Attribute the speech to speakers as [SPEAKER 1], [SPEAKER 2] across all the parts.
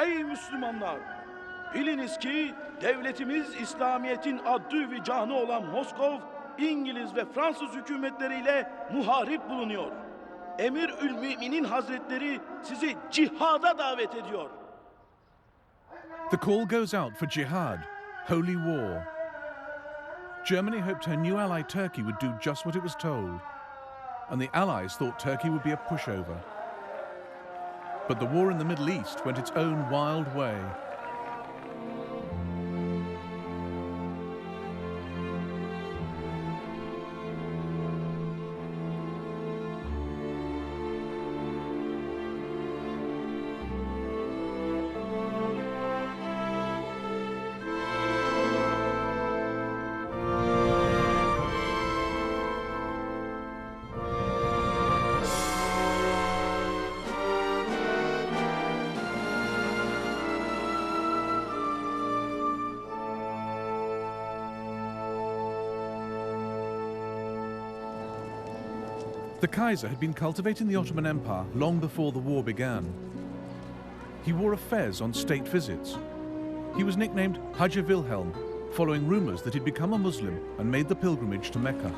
[SPEAKER 1] Ey Müslümanlar! Biliniz ki devletimiz İslamiyet'in adı ve canı olan Moskov, İngiliz ve Fransız hükümetleriyle muharip bulunuyor. Emirülmüminin Hazretleri sizi cihada davet ediyor.
[SPEAKER 2] The call goes out for jihad, holy war. Germany hoped her new ally Turkey would do just what it was told, and the Allies thought Turkey would be a pushover. But the war in the Middle East went its own wild way. The Kaiser had been cultivating the Ottoman Empire long before the war began. He wore a fez on state visits. He was nicknamed Haji Wilhelm, following rumours that he'd become a Muslim and made the pilgrimage to Mecca.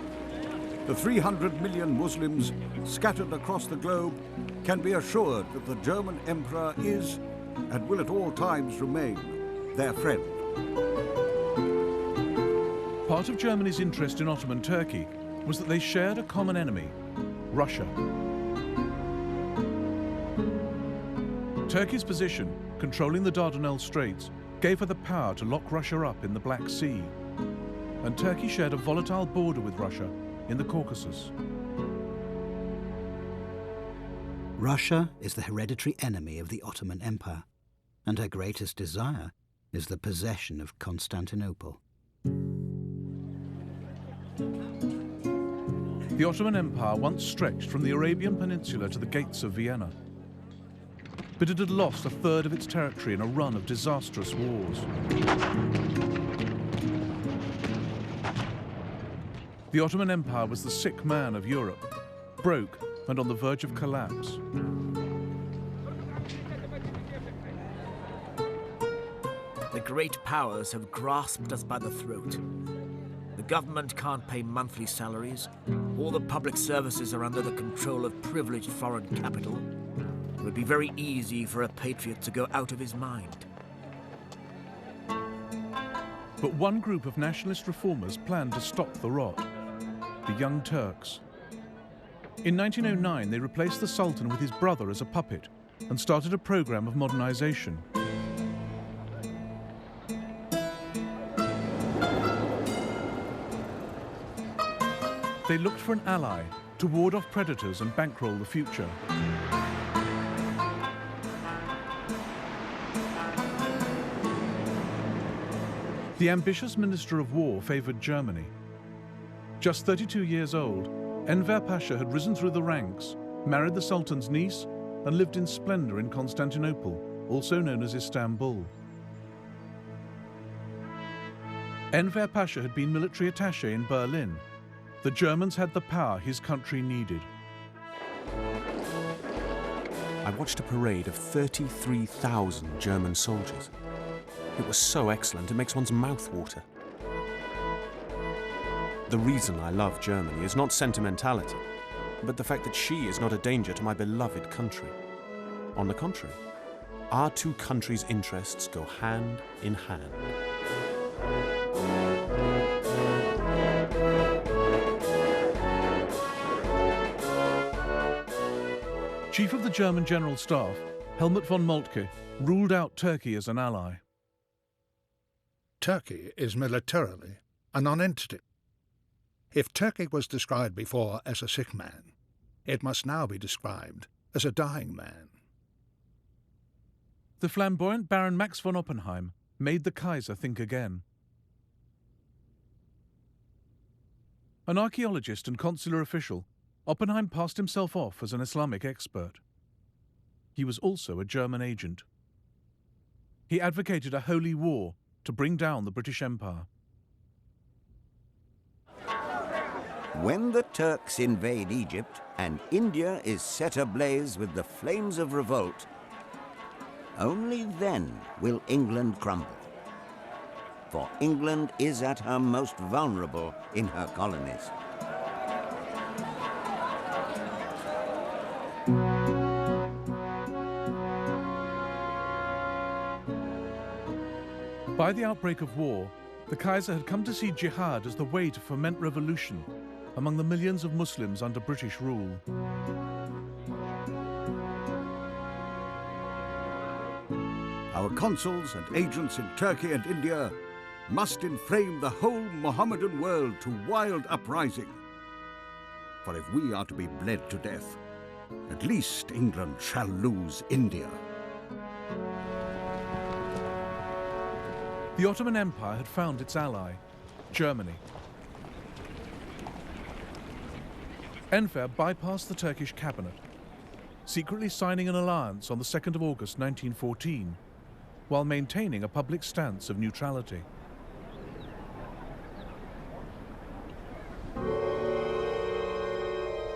[SPEAKER 3] The 300 million Muslims scattered across the globe can be assured that the German Emperor is, and will at all times remain, their friend.
[SPEAKER 2] Part of Germany's interest in Ottoman Turkey was that they shared a common enemy, Russia. Turkey's position, controlling the Dardanelles Straits, gave her the power to lock Russia up in the Black Sea. And Turkey shared a volatile border with Russia in the Caucasus.
[SPEAKER 4] Russia is the hereditary enemy of the Ottoman Empire, and her greatest desire is the possession of Constantinople.
[SPEAKER 2] The Ottoman Empire once stretched from the Arabian Peninsula to the gates of Vienna. But it had lost a third of its territory in a run of disastrous wars. The Ottoman Empire was the sick man of Europe, broke and on the verge of collapse.
[SPEAKER 5] The great powers have grasped us by the throat. The government can't pay monthly salaries. All the public services are under the control of privileged foreign capital. It would be very easy for a patriot to go out of his mind.
[SPEAKER 2] But one group of nationalist reformers planned to stop the rot: the Young Turks. In 1909, they replaced the Sultan with his brother as a puppet and started a program of modernization. They looked for an ally to ward off predators and bankroll the future. The ambitious Minister of War favoured Germany. Just 32 years old, Enver Pasha had risen through the ranks, married the Sultan's niece, and lived in splendour in Constantinople, also known as Istanbul. Enver Pasha had been military attaché in Berlin. The Germans had the power his country needed.
[SPEAKER 6] I watched a parade of 33,000 German soldiers. It was so excellent, it makes one's mouth water. The reason I love Germany is not sentimentality, but the fact that she is not a danger to my beloved country. On the contrary, our two countries' interests go hand in hand.
[SPEAKER 2] Chief of the German General Staff, Helmut von Moltke, ruled out Turkey as an ally.
[SPEAKER 7] Turkey is militarily a non-entity. If Turkey was described before as a sick man, it must now be described as a dying man.
[SPEAKER 2] The flamboyant Baron Max von Oppenheim made the Kaiser think again. An archaeologist and consular official, Oppenheim passed himself off as an Islamic expert. He was also a German agent. He advocated a holy war to bring down the British Empire.
[SPEAKER 8] When the Turks invade Egypt and India is set ablaze with the flames of revolt, Only then will England crumble. For England is at her most vulnerable in her colonies.
[SPEAKER 2] By the outbreak of war, the Kaiser had come to see jihad as the way to foment revolution among the millions of Muslims under British rule.
[SPEAKER 3] Our consuls and agents in Turkey and India must inflame the whole Mohammedan world to wild uprising. For if we are to be bled to death, at least England shall lose India.
[SPEAKER 2] The Ottoman Empire had found its ally, Germany. Enver bypassed the Turkish cabinet, secretly signing an alliance on the 2nd of August 1914, while maintaining a public stance of neutrality.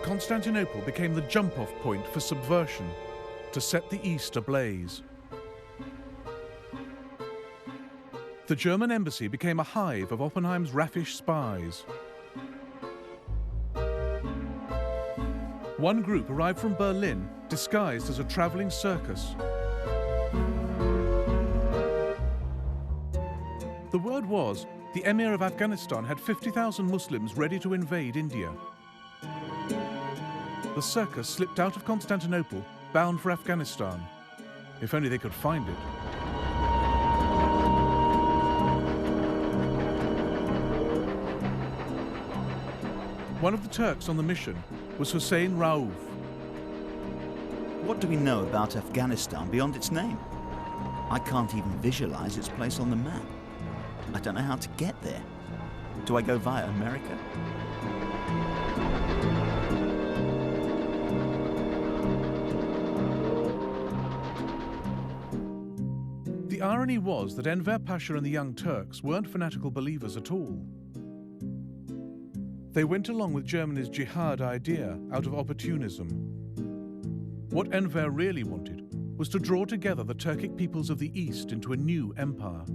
[SPEAKER 2] Constantinople became the jump-off point for subversion to set the East ablaze. The German embassy became a hive of Oppenheim's raffish spies. One group arrived from Berlin, disguised as a traveling circus. The word was the Emir of Afghanistan had 50,000 Muslims ready to invade India. The circus slipped out of Constantinople, bound for Afghanistan. If only they could find it. One of the Turks on the mission was Hussein Rauf.
[SPEAKER 9] What do we know about Afghanistan beyond its name? I can't even visualize its place on the map. I don't know how to get there. Do I go via America?
[SPEAKER 2] The irony was that Enver Pasha and the Young Turks weren't fanatical believers at all. They went along with Germany's jihad idea out of opportunism. What Enver really wanted was to draw together the Turkic peoples of the East into a new empire.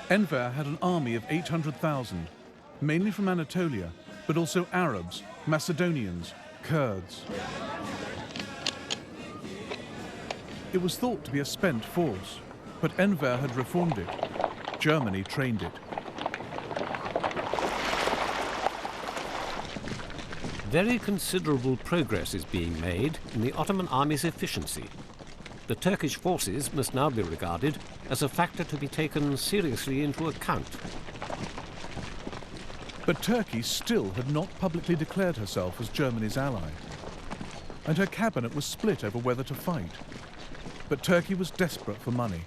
[SPEAKER 2] Enver had an army of 800,000, mainly from Anatolia, but also Arabs, Macedonians, Kurds. It was thought to be a spent force, but Enver had reformed it. Germany trained it.
[SPEAKER 10] Very considerable progress is being made in the Ottoman army's efficiency. The Turkish forces must now be regarded as a factor to be taken seriously into account.
[SPEAKER 2] But Turkey still had not publicly declared herself as Germany's ally, and her cabinet was split over whether to fight. But Turkey was desperate for money.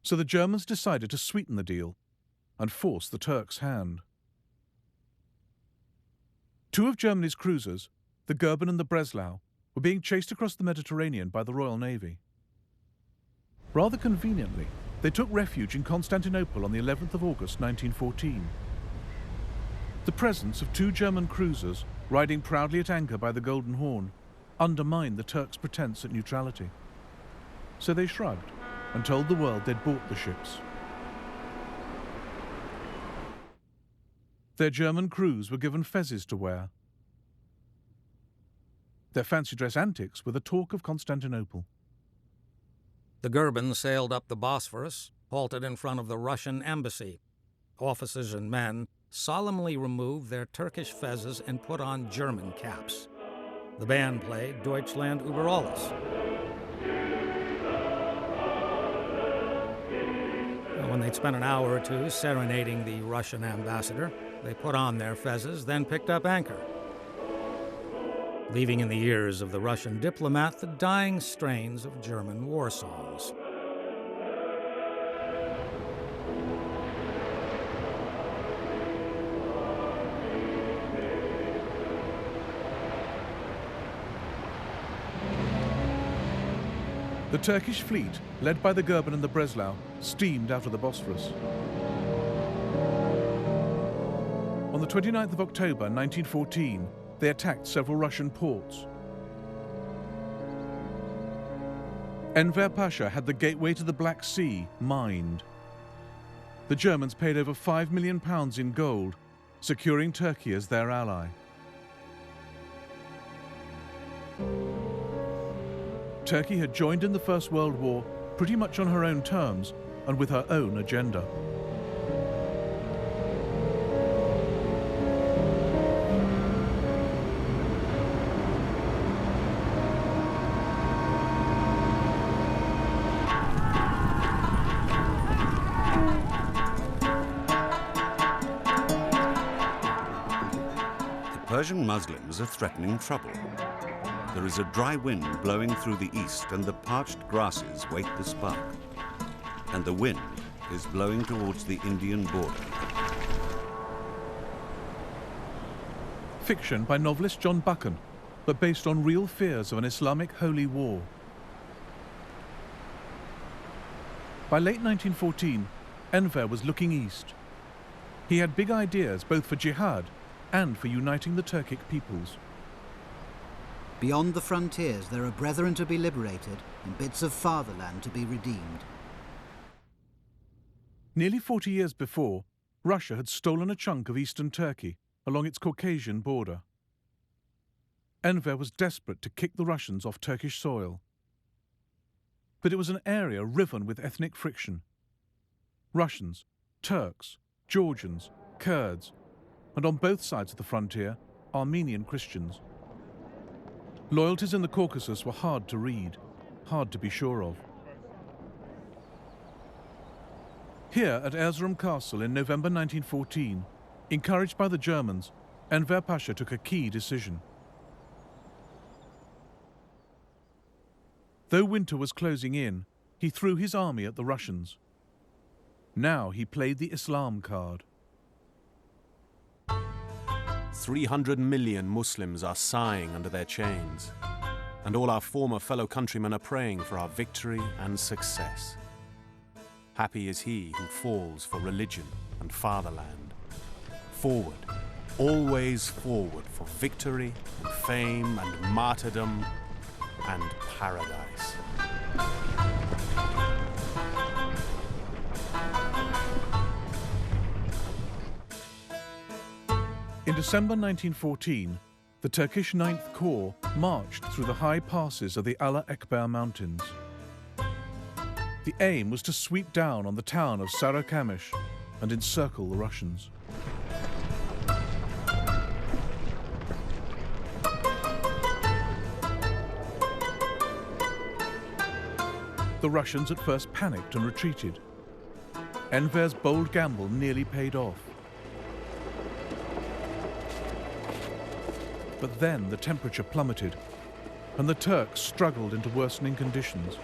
[SPEAKER 2] So the Germans decided to sweeten the deal and force the Turks' hand. Two of Germany's cruisers, the Goeben and the Breslau, were being chased across the Mediterranean by the Royal Navy. Rather conveniently, they took refuge in Constantinople on the 11th of August 1914. The presence of two German cruisers riding proudly at anchor by the Golden Horn undermined the Turks' pretense at neutrality. So they shrugged and told the world they'd bought the ships. Their German crews were given fezzes to wear. Their fancy dress antics were the talk of Constantinople.
[SPEAKER 11] The Goeben sailed up the Bosphorus, halted in front of the Russian embassy. Officers and men solemnly removed their Turkish fezzes and put on German caps. The band played Deutschland über alles. When they'd spent an hour or two serenading the Russian ambassador, they put on their fezzes, then picked up anchor, leaving in the ears of the Russian diplomat the dying strains of German war songs.
[SPEAKER 2] The Turkish fleet, led by the Goeben and the Breslau, steamed out of the Bosphorus. On the 29th of October 1914, they attacked several Russian ports. Enver Pasha had the gateway to the Black Sea mined. The Germans paid over £5 million in gold, securing Turkey as their ally. Turkey had joined in the First World War pretty much on her own terms and with her own agenda.
[SPEAKER 3] Persian Muslims are threatening trouble. There is a dry wind blowing through the east, and the parched grasses wait the spark. And the wind is blowing towards the Indian border.
[SPEAKER 2] Fiction by novelist John Buchan, but based on real fears of an Islamic holy war. By late 1914, Enver was looking east. He had big ideas both for jihad and for uniting the Turkic peoples.
[SPEAKER 4] Beyond the frontiers, there are brethren to be liberated and bits of fatherland to be redeemed.
[SPEAKER 2] Nearly 40 years before, Russia had stolen a chunk of eastern Turkey along its Caucasian border. Enver was desperate to kick the Russians off Turkish soil. But it was an area riven with ethnic friction. Russians, Turks, Georgians, Kurds, and on both sides of the frontier, Armenian Christians. Loyalties in the Caucasus were hard to read, hard to be sure of. Here at Erzurum Castle in November 1914, encouraged by the Germans, Enver Pasha took a key decision. Though winter was closing in, he threw his army at the Russians. Now he played the Islam card.
[SPEAKER 6] 300 million Muslims are sighing under their chains, and all our former fellow countrymen are praying for our victory and success. Happy is he who falls for religion and fatherland. Forward, always forward for victory and fame and martyrdom and paradise.
[SPEAKER 2] In December 1914, the Turkish 9th Corps marched through the high passes of the Allah Ekber Mountains. The aim was to sweep down on the town of Sarıkamış and encircle the Russians. The Russians at first panicked and retreated. Enver's bold gamble nearly paid off. But then the temperature plummeted, and the Turks struggled into worsening conditions.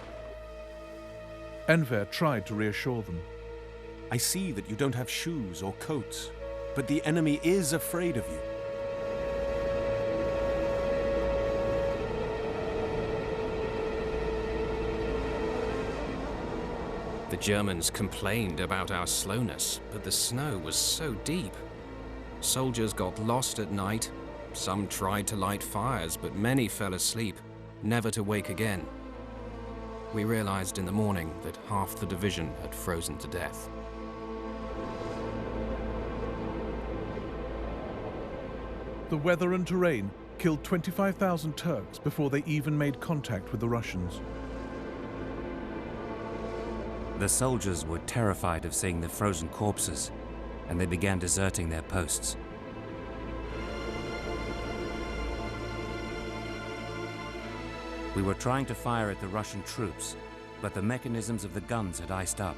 [SPEAKER 2] Enver tried to reassure them.
[SPEAKER 6] I see that you don't have shoes or coats, but the enemy is afraid of you.
[SPEAKER 12] The Germans complained about our slowness, but the snow was so deep. Soldiers got lost at night. Some tried to light fires, but many fell asleep, never to wake again. We realized in the morning that half the division had frozen to death.
[SPEAKER 2] The weather and terrain killed 25,000 Turks before they even made contact with the Russians.
[SPEAKER 13] The soldiers were terrified of seeing the frozen corpses, and they began deserting their posts. We were trying to fire at the Russian troops, but the mechanisms of the guns had iced up.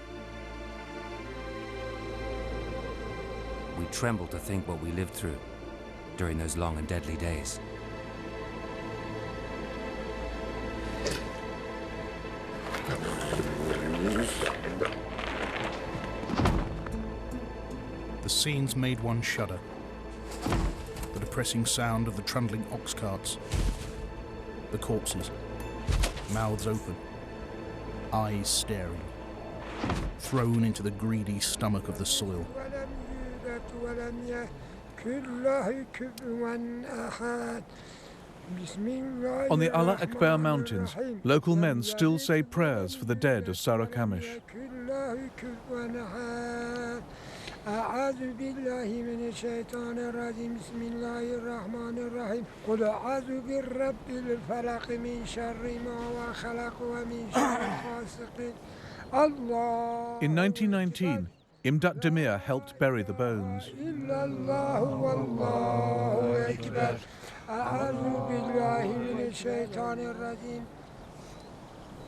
[SPEAKER 13] We trembled to think what we lived through during those long and deadly days.
[SPEAKER 7] The scenes made one shudder. The depressing sound of the trundling ox carts. The corpses, mouths open, eyes staring, thrown into the greedy stomach of the soil.
[SPEAKER 2] On the Allah Akbar mountains, local men still say prayers for the dead of Sarah Kamish.
[SPEAKER 14] أعوذ بالله من الشيطان الرجيم بسم الله الرحمن الرحيم قل أعوذ برب الفلق من شر ما خلق ومن شر غاسق الله.
[SPEAKER 2] In 1919, Imdat Demir helped bury the bones.
[SPEAKER 14] إلا الله والله أكبر أعوذ بالله من الشيطان الرجيم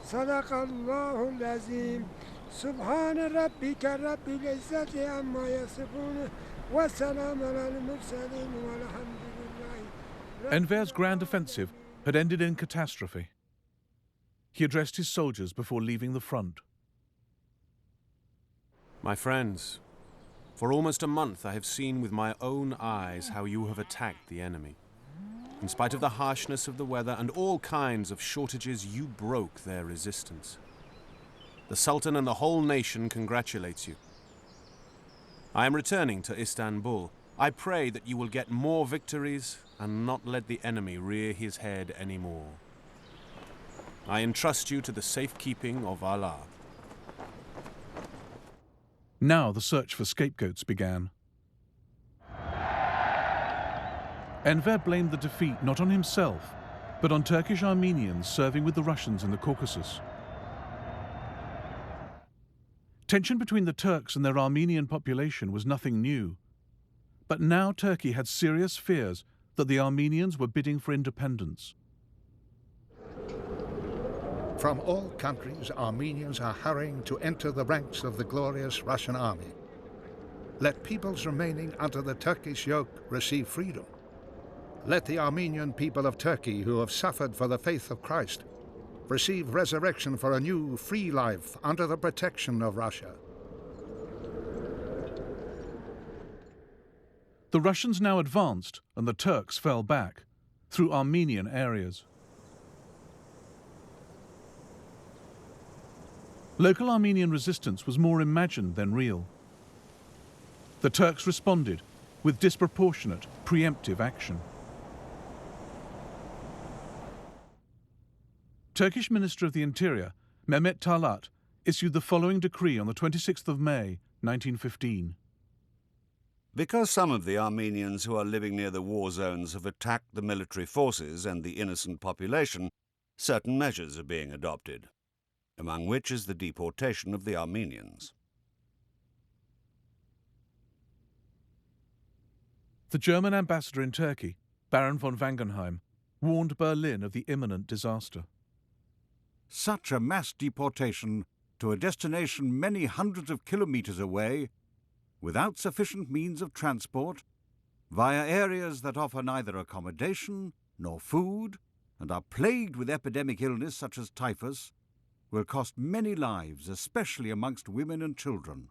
[SPEAKER 14] صدق الله العظيم سبحان ربك رب العزة عما يصفون وسلام على المرسلين والحمد لله.
[SPEAKER 2] Enver's grand offensive had ended in catastrophe. He addressed his soldiers before leaving the front.
[SPEAKER 6] My friends, for almost a month I have seen with my own eyes how you have attacked the enemy. In spite of the harshness of the weather and all kinds of shortages, you broke their resistance. The Sultan and the whole nation congratulates you. I am returning to Istanbul. I pray that you will get more victories and not let the enemy rear his head anymore. I entrust you to the safekeeping of Allah.
[SPEAKER 2] Now the search for scapegoats began. Enver blamed the defeat not on himself, but on Turkish Armenians serving with the Russians in the Caucasus. Tension between the Turks and their Armenian population was nothing new. But now Turkey had serious fears that the Armenians were bidding for independence.
[SPEAKER 15] From all countries, Armenians are hurrying to enter the ranks of the glorious Russian army. Let peoples remaining under the Turkish yoke receive freedom. Let the Armenian people of Turkey who have suffered for the faith of Christ receive resurrection for a new, free life under the protection of Russia.
[SPEAKER 2] The Russians now advanced and the Turks fell back through Armenian areas. Local Armenian resistance was more imagined than real. The Turks responded with disproportionate, preemptive action. Turkish Minister of the Interior, Mehmet Talat, issued the following decree on the 26th of May, 1915.
[SPEAKER 3] Because some of the Armenians who are living near the war zones have attacked the military forces and the innocent population, certain measures are being adopted, among which is the deportation of the Armenians.
[SPEAKER 2] The German ambassador in Turkey, Baron von Wangenheim, warned Berlin of the imminent disaster.
[SPEAKER 3] Such a mass deportation to a destination many hundreds of kilometers away, without sufficient means of transport, via areas that offer neither accommodation nor food, and are plagued with epidemic illness such as typhus, will cost many lives, especially amongst women and children.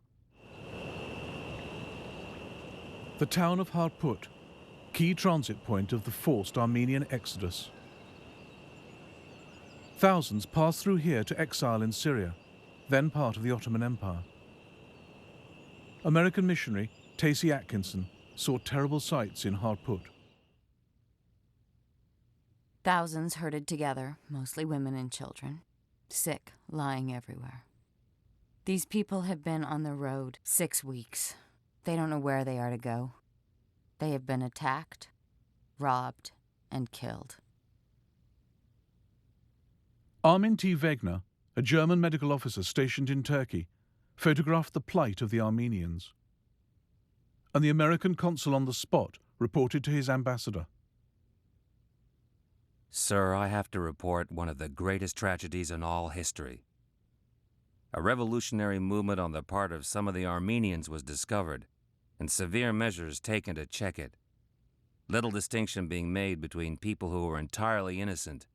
[SPEAKER 2] The town of Harput, key transit point of the forced Armenian exodus. Thousands passed through here to exile in Syria, then part of the Ottoman Empire. American missionary Tacey Atkinson saw terrible sights in Harput.
[SPEAKER 16] Thousands herded together, mostly women and children, sick, lying everywhere. These people have been on the road 6 weeks. They don't know where they are to go. They have been attacked, robbed, and killed.
[SPEAKER 2] Armin T. Wegener, a German medical officer stationed in Turkey, photographed the plight of the Armenians. And the American consul on the spot reported to his ambassador.
[SPEAKER 13] Sir, I have to report one of the greatest tragedies in all history. A revolutionary movement on the part of some of the Armenians was discovered, and severe measures taken to check it. Little distinction being made between people who were entirely innocent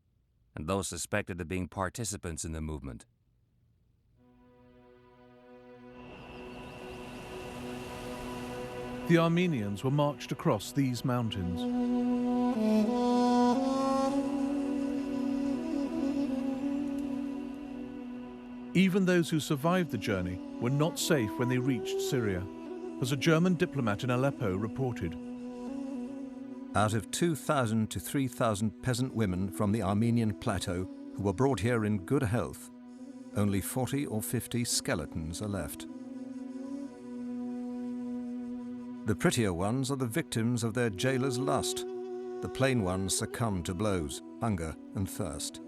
[SPEAKER 13] and those suspected of being participants in the movement.
[SPEAKER 2] The Armenians were marched across these mountains. Even those who survived the journey were not safe when they reached Syria, as a German diplomat in Aleppo reported.
[SPEAKER 17] Out of 2,000 to 3,000 peasant women from the Armenian plateau who were brought here in good health, only 40 or 50 skeletons are left. The prettier ones are the victims of their jailer's lust. The plain ones succumb to blows, hunger and thirst.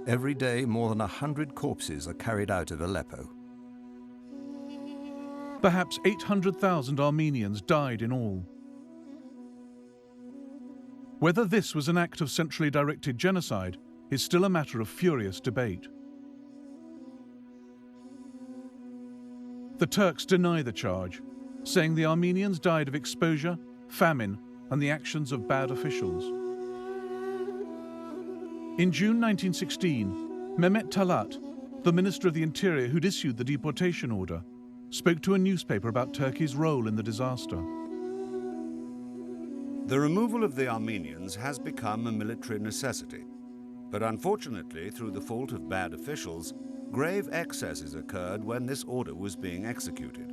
[SPEAKER 17] Every day, more than 100 corpses are carried out of Aleppo.
[SPEAKER 2] Perhaps 800,000 Armenians died in all. Whether this was an act of centrally directed genocide is still a matter of furious debate. The Turks deny the charge, saying the Armenians died of exposure, famine, and the actions of bad officials. In June 1916, Mehmet Talat, the Minister of the Interior who'd issued the deportation order, spoke to a newspaper about Turkey's role in the disaster.
[SPEAKER 3] The removal of the Armenians has become a military necessity, but unfortunately, through the fault of bad officials, grave excesses occurred when this order was being executed.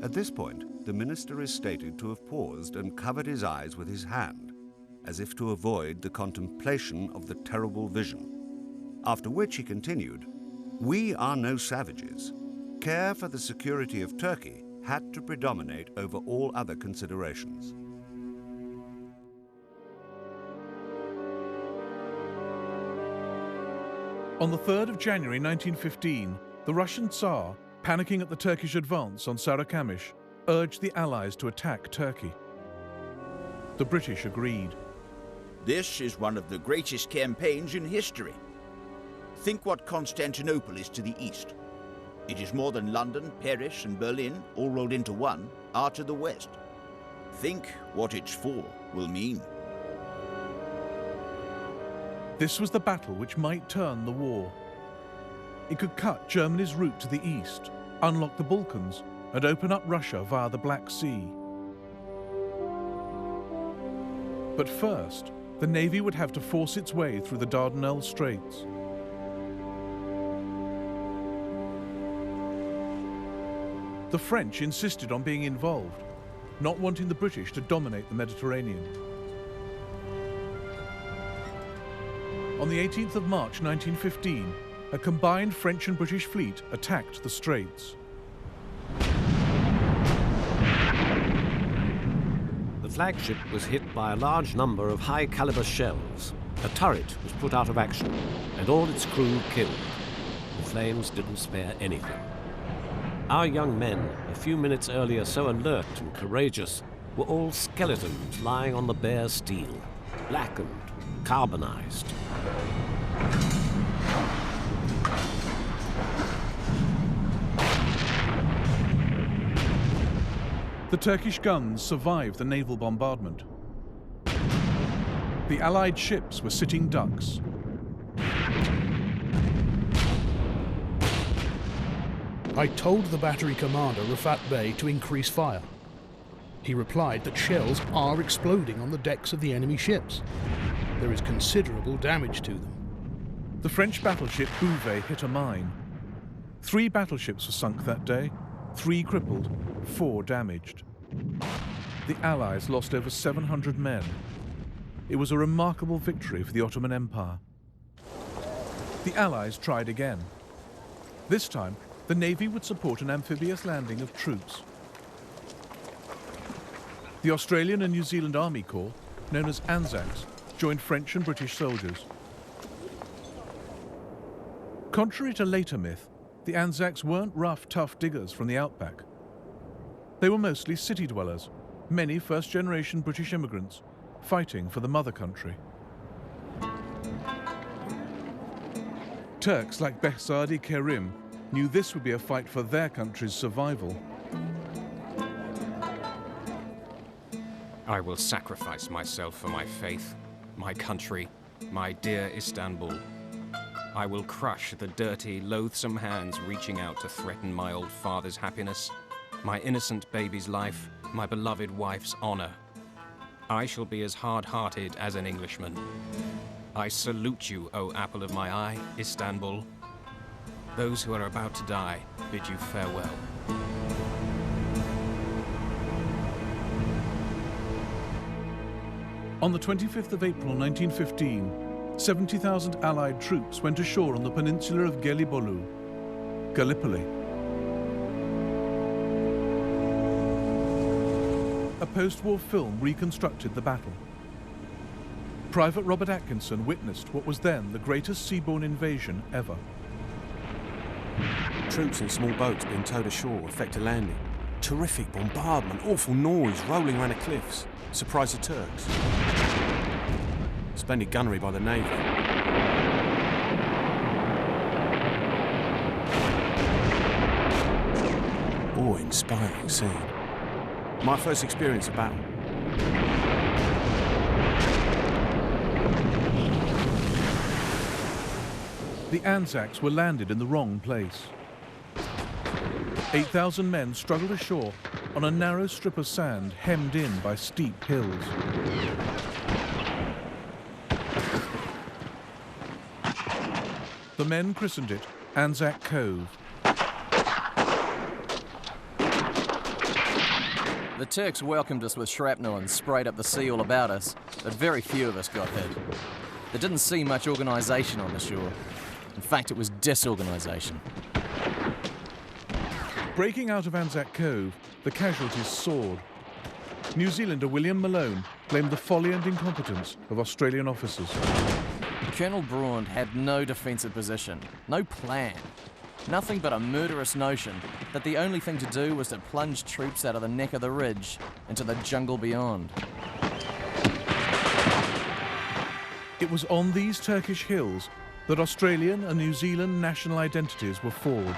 [SPEAKER 3] At this point, the minister is stated to have paused and covered his eyes with his hand, as if to avoid the contemplation of the terrible vision. After which he continued, "We are no savages. Care for the security of Turkey had to predominate over all other considerations."
[SPEAKER 2] On the 3rd of January 1915, the Russian Tsar, panicking at the Turkish advance on Sarıkamış, urged the Allies to attack Turkey. The British agreed.
[SPEAKER 18] This is one of the greatest campaigns in history. Think what Constantinople is to the east. It is more than London, Paris, and Berlin, all rolled into one, are to the west. Think what its fall will mean.
[SPEAKER 2] This was the battle which might turn the war. It could cut Germany's route to the east, unlock the Balkans, and open up Russia via the Black Sea. But first, the Navy would have to force its way through the Dardanelles Straits. The French insisted on being involved, not wanting the British to dominate the Mediterranean. On the 18th of March 1915, a combined French and British fleet attacked the straits.
[SPEAKER 10] The flagship was hit by a large number of high-caliber shells. A turret was put out of action, and all its crew killed. The flames didn't spare anything. Our young men, a few minutes earlier so alert and courageous, were all skeletons lying on the bare steel, blackened, carbonized.
[SPEAKER 2] The Turkish guns survived the naval bombardment. The Allied ships were sitting ducks.
[SPEAKER 7] I told the battery commander, Rafat Bey, to increase fire. He replied that shells are exploding on the decks of the enemy ships. There is considerable damage to them.
[SPEAKER 2] The French battleship Bouvet hit a mine. 3 battleships were sunk that day, 3 crippled, 4 damaged. The Allies lost over 700 men. It was a remarkable victory for the Ottoman Empire. The Allies tried again. This time, the Navy would support an amphibious landing of troops. The Australian and New Zealand Army Corps, known as Anzacs, joined French and British soldiers. Contrary to later myth, the Anzacs weren't rough, tough diggers from the outback. They were mostly city dwellers, many first-generation British immigrants, fighting for the mother country. Turks like Behzadi Kerim knew this would be a fight for their country's survival.
[SPEAKER 12] I will sacrifice myself for my faith, my country, my dear Istanbul. I will crush the dirty, loathsome hands reaching out to threaten my old father's happiness, my innocent baby's life, my beloved wife's honor. I shall be as hard-hearted as an Englishman. I salute you, O apple of my eye, Istanbul. Those who are about to die bid you farewell.
[SPEAKER 2] On the 25th of April 1915, 70,000 Allied troops went ashore on the peninsula of Gelibolu, Gallipoli. A post-war film reconstructed the battle. Private Robert Atkinson witnessed what was then the greatest seaborne invasion ever.
[SPEAKER 6] Troops in small boats being towed ashore effected landing. Terrific bombardment, awful noise rolling around the cliffs. Surprised the Turks. Splendid gunnery by the Navy. Awe-inspiring scene. My first experience of battle.
[SPEAKER 2] The Anzacs were landed in the wrong place. 8,000 men struggled ashore on a narrow strip of sand hemmed in by steep hills. The men christened it Anzac Cove.
[SPEAKER 19] The Turks welcomed us with shrapnel and sprayed up the sea all about us, but very few of us got hit. There didn't seem much organisation on the shore. In fact, it was disorganisation.
[SPEAKER 2] Breaking out of Anzac Cove, the casualties soared. New Zealander William Malone blamed the folly and incompetence of Australian officers.
[SPEAKER 19] Colonel Braund had no defensive position, no plan. Nothing but a murderous notion that the only thing to do was to plunge troops out of the neck of the ridge into the jungle beyond.
[SPEAKER 2] It was on these Turkish hills that Australian and New Zealand national identities were forged.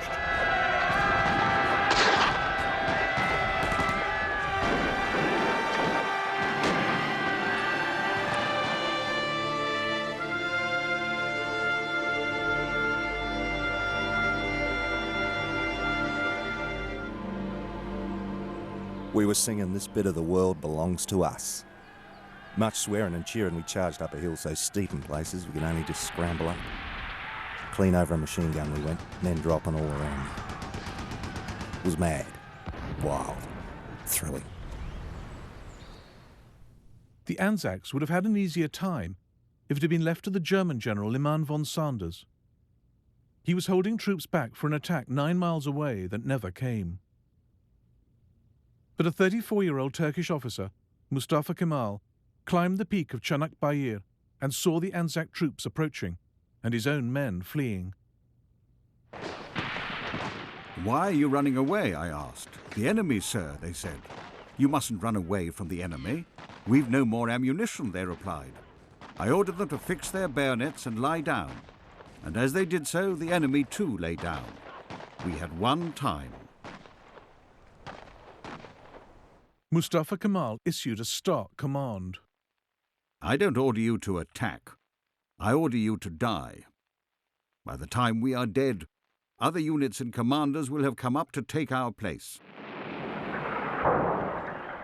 [SPEAKER 20] We were singing "This Bit of the World Belongs to Us." Much swearing and cheering, we charged up a hill so steep in places we could only just scramble up. Clean over a machine gun we went, men dropping all around. It was mad, wild, thrilling.
[SPEAKER 2] The Anzacs would have had an easier time if it had been left to the German general Liman von Sanders. He was holding troops back for an attack 9 miles away that never came. But a 34-year-old Turkish officer, Mustafa Kemal, climbed the peak of Çanak Bayır and saw the Anzac troops approaching and his own men fleeing.
[SPEAKER 3] Why are you running away? I asked. The enemy, sir, they said. You mustn't run away from the enemy. We've no more ammunition, they replied. I ordered them to fix their bayonets and lie down. And as they did so, the enemy too lay down. We had won time.
[SPEAKER 2] Mustafa Kemal issued a stark command.
[SPEAKER 3] I don't order you to attack. I order you to die. By the time we are dead, other units and commanders will have come up to take our place.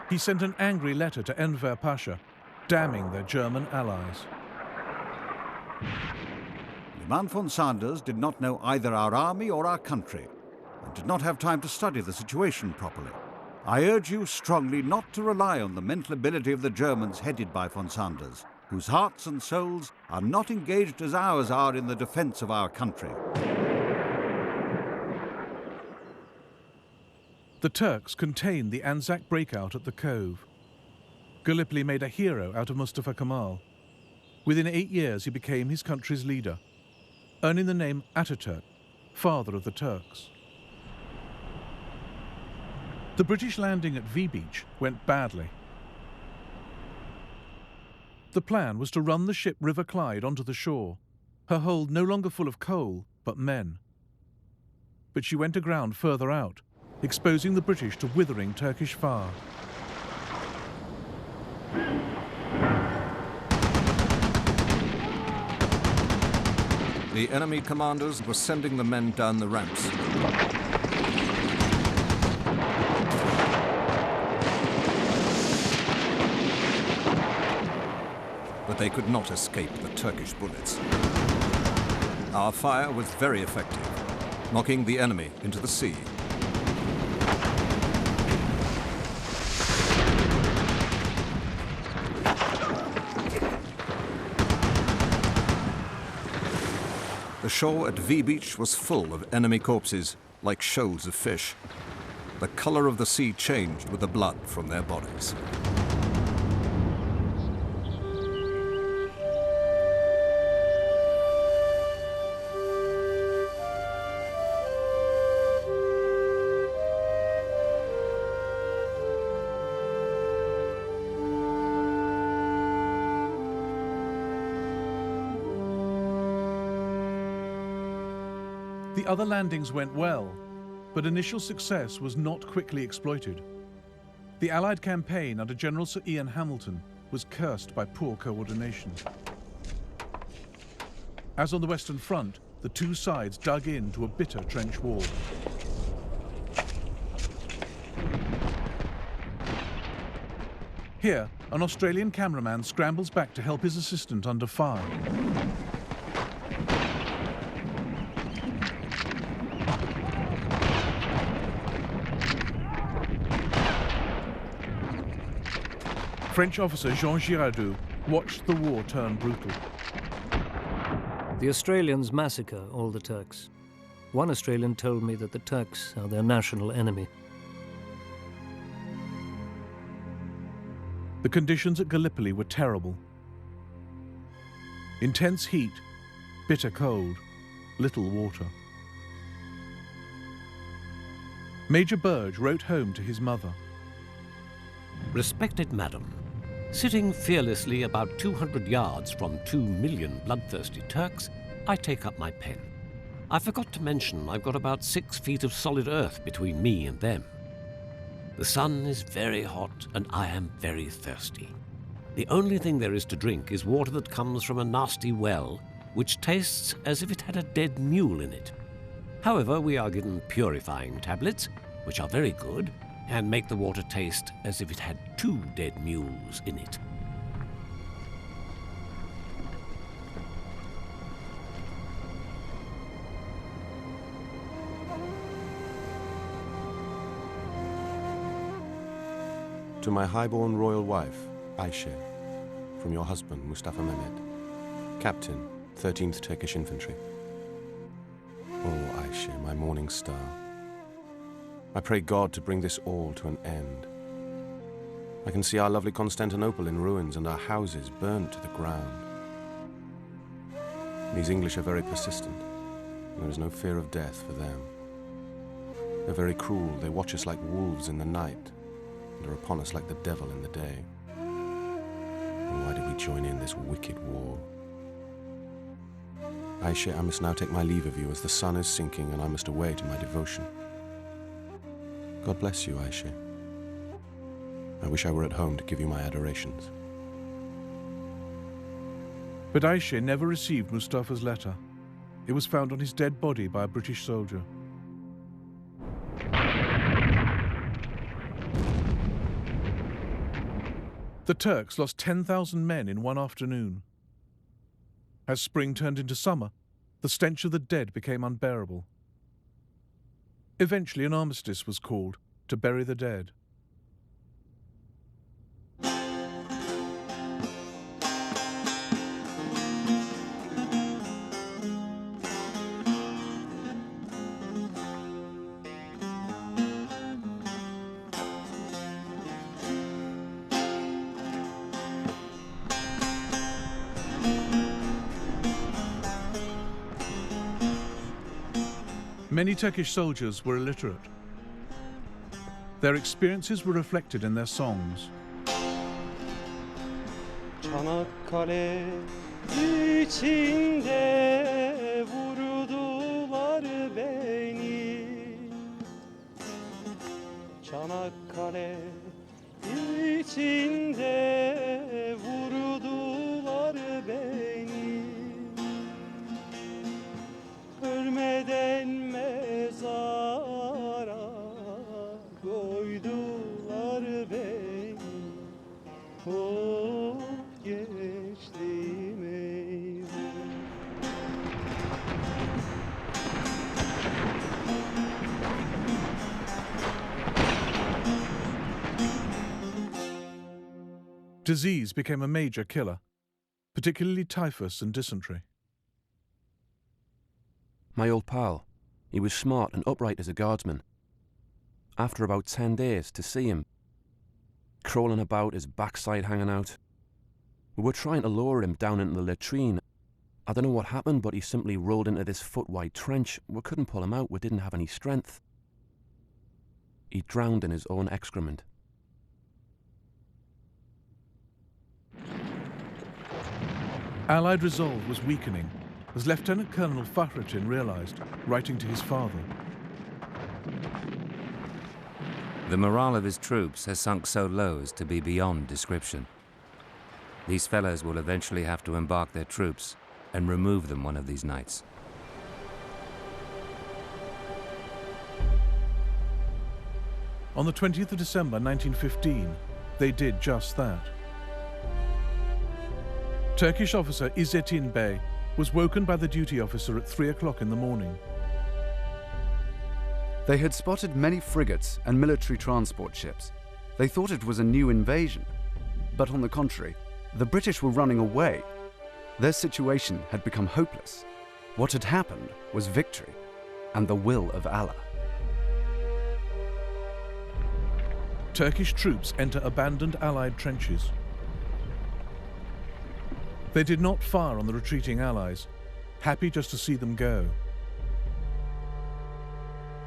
[SPEAKER 2] He sent an angry letter to Enver Pasha, damning their German allies.
[SPEAKER 3] Liman von Sanders did not know either our army or our country, and did not have time to study the situation properly. I urge you strongly not to rely on the mental ability of the Germans headed by von Sanders, whose hearts and souls are not engaged as ours are in the defense of our country.
[SPEAKER 2] The Turks contained the Anzac breakout at the Cove. Gallipoli made a hero out of Mustafa Kemal. Within 8 years, he became his country's leader, earning the name Ataturk, father of the Turks. The British landing at V Beach went badly. The plan was to run the ship River Clyde onto the shore, her hold no longer full of coal, but men. But she went aground further out, exposing the British to withering Turkish fire.
[SPEAKER 17] The enemy commanders were sending the men down the ramps. But they could not escape the Turkish bullets. Our fire was very effective, knocking the enemy into the sea. The shore at V Beach was full of enemy corpses, like shoals of fish. The colour of the sea changed with the blood from their bodies.
[SPEAKER 2] The other landings went well, but initial success was not quickly exploited. The Allied campaign under General Sir Ian Hamilton was cursed by poor coordination. As on the Western Front, the two sides dug into a bitter trench war. Here, an Australian cameraman scrambles back to help his assistant under fire. French officer Jean Giraudoux watched the war turn brutal.
[SPEAKER 21] The Australians massacre all the Turks. One Australian told me that the Turks are their national enemy.
[SPEAKER 2] The conditions at Gallipoli were terrible. Intense heat, bitter cold, little water. Major Burge wrote home to his mother.
[SPEAKER 10] Respected Madam, sitting fearlessly about 200 yards from 2 million bloodthirsty Turks, I take up my pen. I forgot to mention I've got about 6 feet of solid earth between me and them. The sun is very hot and I am very thirsty. The only thing there is to drink is water that comes from a nasty well, which tastes as if it had a dead mule in it. However, we are given purifying tablets, which are very good, and make the water taste as if it had 2 dead mules in it.
[SPEAKER 6] To my highborn royal wife, Ayşe, from your husband, Mustafa Mehmet, Captain, 13th Turkish Infantry. Oh, Ayşe, my morning star. I pray God to bring this all to an end. I can see our lovely Constantinople in ruins and our houses burnt to the ground. These English are very persistent, and there is no fear of death for them. They're very cruel. They watch us like wolves in the night, and are upon us like the devil in the day. And why did we join in this wicked war? Ayşe, I must now take my leave of you, as the sun is sinking and I must away to my devotion. God bless you, Ayşe. I wish I were at home to give you my adorations.
[SPEAKER 2] But Ayşe never received Mustafa's letter. It was found on his dead body by a British soldier. The Turks lost 10,000 men in one afternoon. As spring turned into summer, the stench of the dead became unbearable. Eventually, an armistice was called to bury the dead. Many Turkish soldiers were illiterate. Their experiences were reflected in their songs.
[SPEAKER 22] Çanakkale içinde vurdular beni. Çanakkale içinde vurdular beni. Ölmeden mezara koydular beni. Oh, geçtim eyvah.
[SPEAKER 2] Disease became a major killer, particularly typhus and dysentery.
[SPEAKER 1] My old pal. He was smart and upright as a guardsman. After about 10 days, to see him, crawling about, his backside hanging out. We were trying to lower him down into the latrine. I don't know what happened, but he simply rolled into this foot-wide trench. We couldn't pull him out, we didn't have any strength. He drowned in his own excrement.
[SPEAKER 2] Allied resolve was weakening, as Lieutenant Colonel Fakhrettin realized, writing to his father.
[SPEAKER 13] The morale of his troops has sunk so low as to be beyond description. These fellows will eventually have to embark their troops and remove them one of these nights.
[SPEAKER 2] On the 20th of December 1915, they did just that. Turkish officer İzzettin Bey was woken by the duty officer at 3 o'clock in the morning.
[SPEAKER 5] They had spotted many frigates and military transport ships. They thought it was a new invasion. But on the contrary, the British were running away. Their situation had become hopeless. What had happened was victory and the will of Allah.
[SPEAKER 2] Turkish troops enter abandoned Allied trenches. They did not fire on the retreating Allies, happy just to see them go.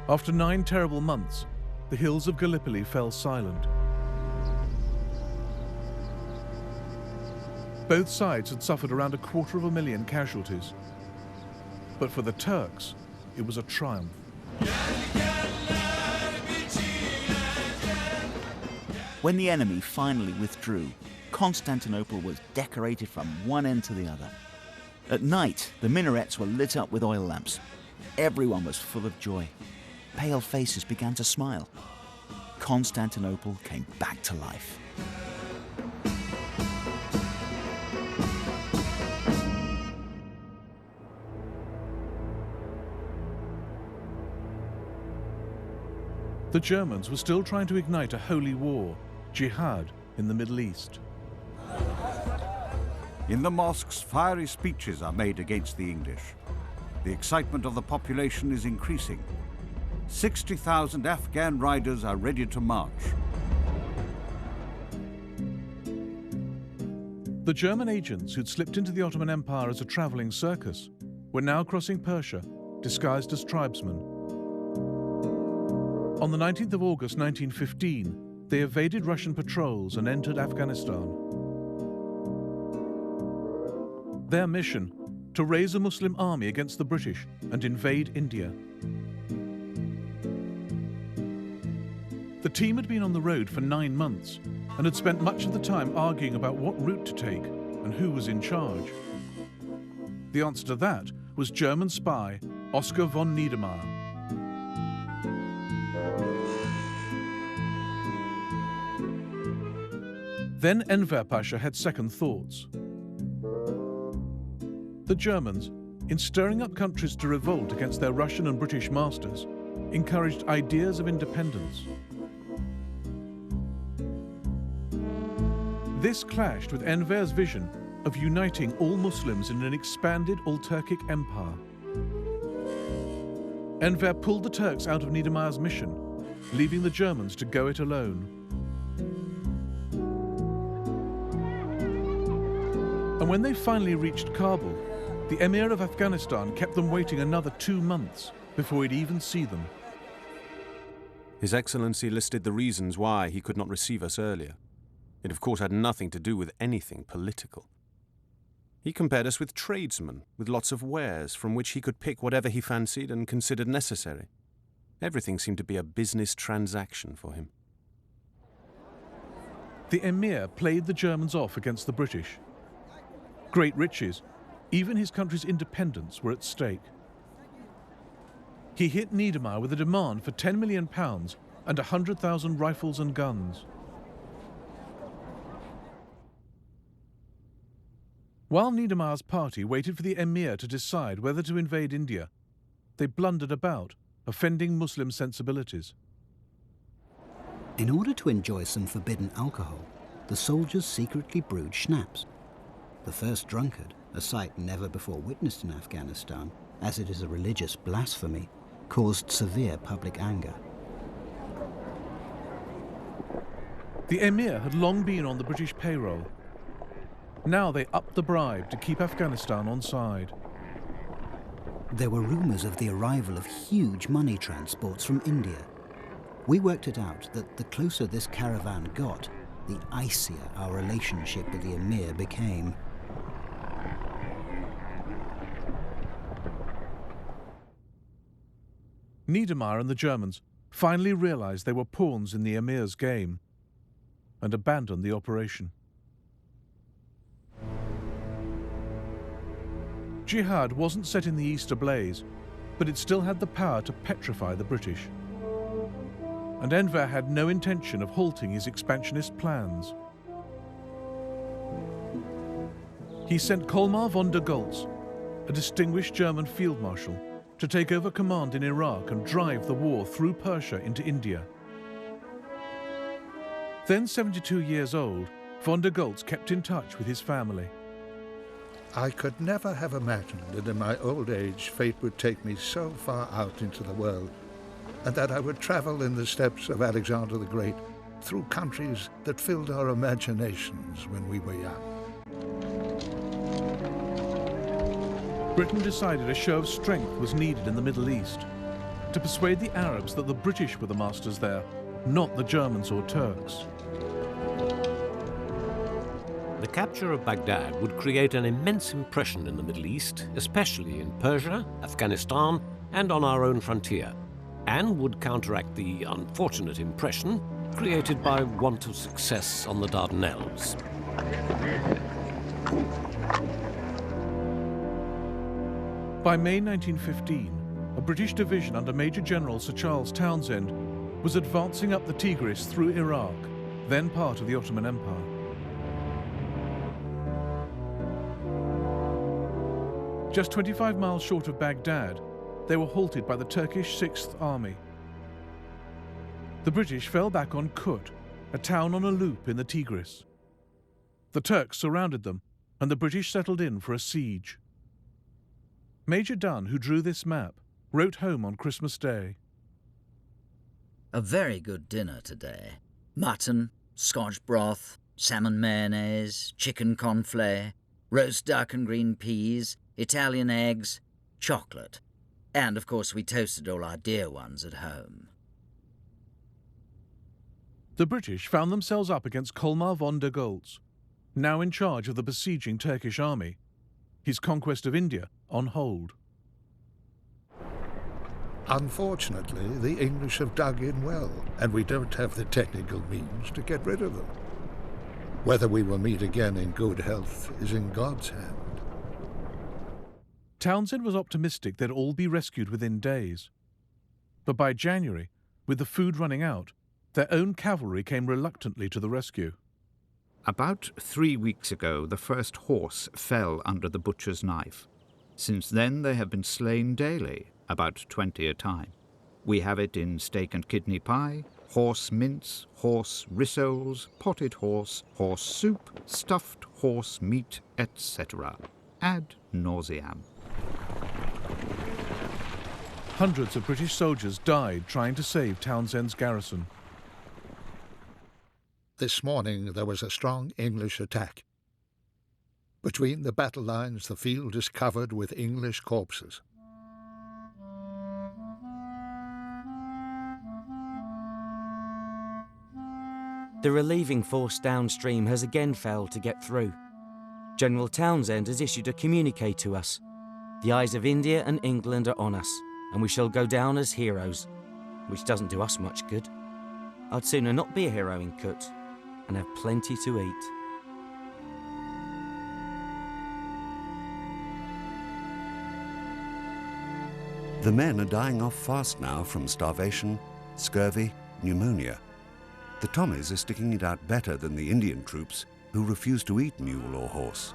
[SPEAKER 2] After 9 terrible months, the hills of Gallipoli fell silent. Both sides had suffered around 250,000 casualties. But for the Turks, it was a triumph.
[SPEAKER 9] When the enemy finally withdrew, Constantinople was decorated from one end to the other. At night, the minarets were lit up with oil lamps. Everyone was full of joy. Pale faces began to smile. Constantinople came back to life.
[SPEAKER 2] The Germans were still trying to ignite a holy war, Jihad, in the Middle East.
[SPEAKER 3] In the mosques, fiery speeches are made against the English. The excitement of the population is increasing. 60,000 Afghan riders are ready to march.
[SPEAKER 2] The German agents who'd slipped into the Ottoman Empire as a traveling circus were now crossing Persia, disguised as tribesmen. On the 19th of August 1915, they evaded Russian patrols and entered Afghanistan. Their mission, to raise a Muslim army against the British and invade India. The team had been on the road for 9 months and had spent much of the time arguing about what route to take and who was in charge. The answer to that was German spy Oskar von Niedermeyer. Then Enver Pasha had second thoughts. The Germans, in stirring up countries to revolt against their Russian and British masters, encouraged ideas of independence. This clashed with Enver's vision of uniting all Muslims in an expanded all-Turkic empire. Enver pulled the Turks out of Niedermeyer's mission, leaving the Germans to go it alone. And when they finally reached Kabul, the Emir of Afghanistan kept them waiting another 2 months before he'd even see them.
[SPEAKER 6] His Excellency listed the reasons why he could not receive us earlier. It of course had nothing to do with anything political. He compared us with tradesmen, with lots of wares from which he could pick whatever he fancied and considered necessary. Everything seemed to be a business transaction for him.
[SPEAKER 2] The Emir played the Germans off against the British. Great riches, even his country's independence, were at stake. He hit Niedermeyer with a demand for £10 million and 100,000 rifles and guns. While Niedermeyer's party waited for the Emir to decide whether to invade India, they blundered about, offending Muslim sensibilities.
[SPEAKER 4] In order to enjoy some forbidden alcohol, the soldiers secretly brewed schnapps. The first drunkard, a sight never before witnessed in Afghanistan, as it is a religious blasphemy, caused severe public anger.
[SPEAKER 2] The emir had long been on the British payroll. Now they upped the bribe to keep Afghanistan on side.
[SPEAKER 4] There were rumours of the arrival of huge money transports from India. We worked it out that the closer this caravan got, the icier our relationship with the emir became.
[SPEAKER 2] Niedermeyer and the Germans finally realized they were pawns in the emir's game and abandoned the operation. Jihad wasn't set in the east ablaze, but it still had the power to petrify the British. And Enver had no intention of halting his expansionist plans. He sent Colmar von der Goltz, a distinguished German field marshal, to take over command in Iraq and drive the war through Persia into India. Then 72 years old, von der Goltz kept in touch with his family.
[SPEAKER 15] I could never have imagined that in my old age fate would take me so far out into the world, and that I would travel in the steps of Alexander the Great through countries that filled our imaginations when we were young.
[SPEAKER 2] Britain decided a show of strength was needed in the Middle East to persuade the Arabs that the British were the masters there, not the Germans or Turks.
[SPEAKER 10] The capture of Baghdad would create an immense impression in the Middle East, especially in Persia, Afghanistan, and on our own frontier, and would counteract the unfortunate impression created by want of success on the Dardanelles.
[SPEAKER 2] By May 1915, a British division under Major General Sir Charles Townshend was advancing up the Tigris through Iraq, then part of the Ottoman Empire. Just 25 miles short of Baghdad, they were halted by the Turkish 6th Army. The British fell back on Kut, a town on a loop in the Tigris. The Turks surrounded them, and the British settled in for a siege. Major Dunn, who drew this map, wrote home on Christmas Day.
[SPEAKER 8] A very good dinner today. Mutton, Scotch broth, salmon mayonnaise, chicken conflay, roast duck and green peas, Italian eggs, chocolate. And, of course, we toasted all our dear ones at home.
[SPEAKER 2] The British found themselves up against Colmar von der Goltz, now in charge of the besieging Turkish army, his conquest of India on hold.
[SPEAKER 15] Unfortunately, the English have dug in well, and we don't have the technical means to get rid of them. Whether we will meet again in good health is in God's hand.
[SPEAKER 2] Townshend was optimistic they'd all be rescued within days. But by January, with the food running out, their own cavalry came reluctantly to the rescue.
[SPEAKER 11] About 3 weeks ago, the first horse fell under the butcher's knife. Since then, they have been slain daily, about 20 a time. We have it in steak and kidney pie, horse mince, horse rissoles, potted horse, horse soup, stuffed horse meat, etc. Ad nauseam.
[SPEAKER 2] Hundreds of British soldiers died trying to save Townshend's garrison.
[SPEAKER 15] This morning there was a strong English attack. Between the battle lines, the field is covered with English corpses.
[SPEAKER 23] The relieving force downstream has again failed to get through. General Townshend has issued a communique to us. The eyes of India and England are on us, and we shall go down as heroes, which doesn't do us much good. I'd sooner not be a hero in Kut and have plenty to eat.
[SPEAKER 3] The men are dying off fast now from starvation, scurvy, pneumonia. The Tommies are sticking it out better than the Indian troops, who refuse to eat mule or horse.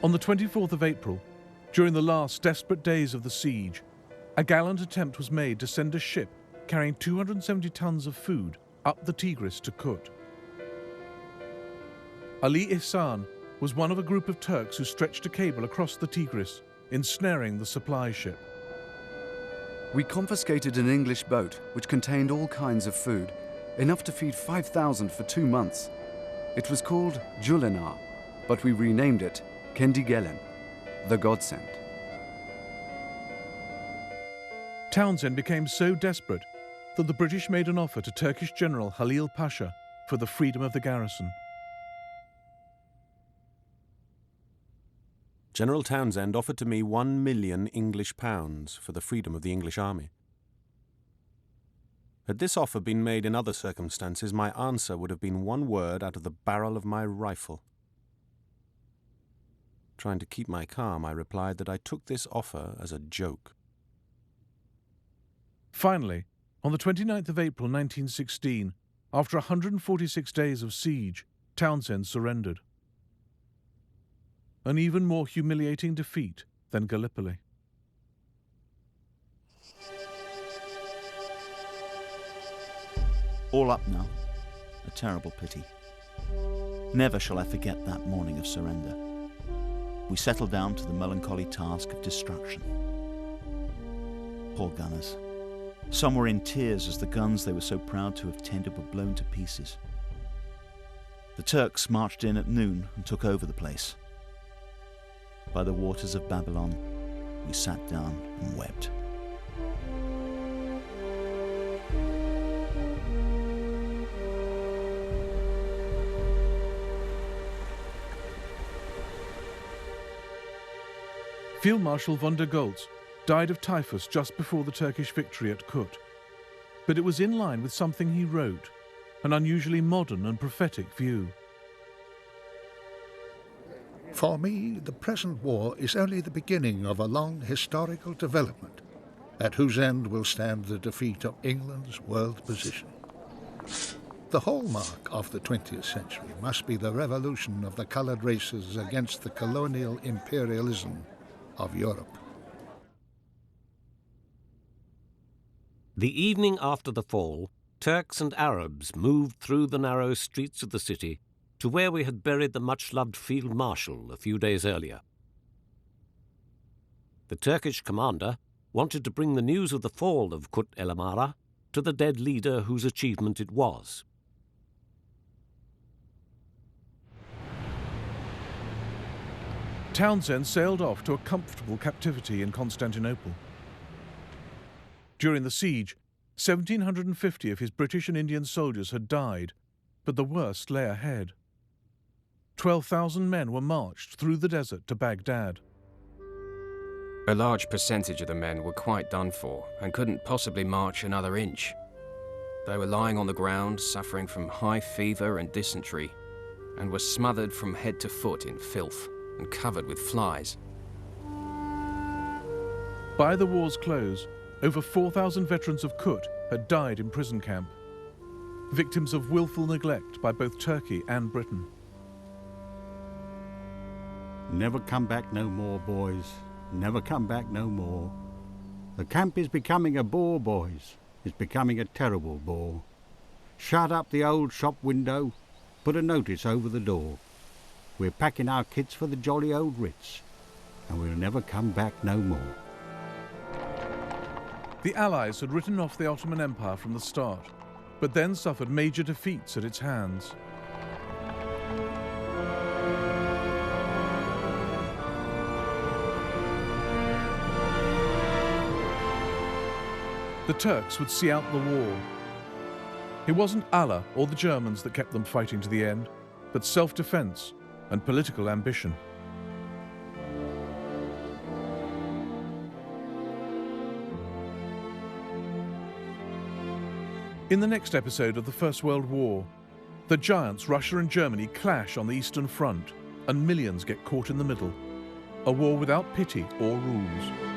[SPEAKER 2] On the 24th of April, during the last desperate days of the siege, a gallant attempt was made to send a ship carrying 270 tons of food up the Tigris to Kut. Ali Ihsan was one of a group of Turks who stretched a cable across the Tigris, ensnaring the supply ship.
[SPEAKER 5] We confiscated an English boat which contained all kinds of food, enough to feed 5,000 for 2 months. It was called Julenar, but we renamed it Kendigelen, the godsend.
[SPEAKER 2] Townsend became so desperate that the British made an offer to Turkish General Halil Pasha for the freedom of the garrison.
[SPEAKER 6] General Townsend offered to me 1 million English pounds for the freedom of the English army. Had this offer been made in other circumstances, my answer would have been one word out of the barrel of my rifle. Trying to keep my calm, I replied that I took this offer as a joke.
[SPEAKER 2] Finally, on the 29th of April 1916, after 146 days of siege, Townsend surrendered. An even more humiliating defeat than Gallipoli.
[SPEAKER 9] All up now. A terrible pity. Never shall I forget that morning of surrender. We settled down to the melancholy task of destruction. Poor gunners. Some were in tears as the guns they were so proud to have tended were blown to pieces. The Turks marched in at noon and took over the place. By the waters of Babylon, we sat down and wept.
[SPEAKER 2] Field Marshal von der Goltz died of typhus just before the Turkish victory at Kut. But it was in line with something he wrote, an unusually modern and prophetic view.
[SPEAKER 15] For me, the present war is only the beginning of a long historical development, at whose end will stand the defeat of England's world position. The hallmark of the 20th century must be the revolution of the coloured races against the colonial imperialism of Europe.
[SPEAKER 10] The evening after the fall, Turks and Arabs moved through the narrow streets of the city to where we had buried the much-loved Field Marshal a few days earlier. The Turkish commander wanted to bring the news of the fall of Kut el Amara to the dead leader whose achievement it was.
[SPEAKER 2] Townsend sailed off to a comfortable captivity in Constantinople. During the siege, 1,750 of his British and Indian soldiers had died, but the worst lay ahead. 12,000 men were marched through the desert to Baghdad.
[SPEAKER 12] A large percentage of the men were quite done for and couldn't possibly march another inch. They were lying on the ground, suffering from high fever and dysentery, and were smothered from head to foot in filth and covered with flies.
[SPEAKER 2] By the war's close, over 4,000 veterans of Kut had died in prison camp, victims of willful neglect by both Turkey and Britain.
[SPEAKER 3] Never come back no more, boys. Never come back no more. The camp is becoming a bore, boys. It's becoming a terrible bore. Shut up the old shop window. Put a notice over the door. We're packing our kits for the jolly old Ritz, and we'll never come back no more.
[SPEAKER 2] The Allies had written off the Ottoman Empire from the start, but then suffered major defeats at its hands. The Turks would see out the war. It wasn't Allah or the Germans that kept them fighting to the end, but self-defense and political ambition. In the next episode of the First World War, the giants Russia and Germany clash on the Eastern Front, and millions get caught in the middle. A war without pity or rules.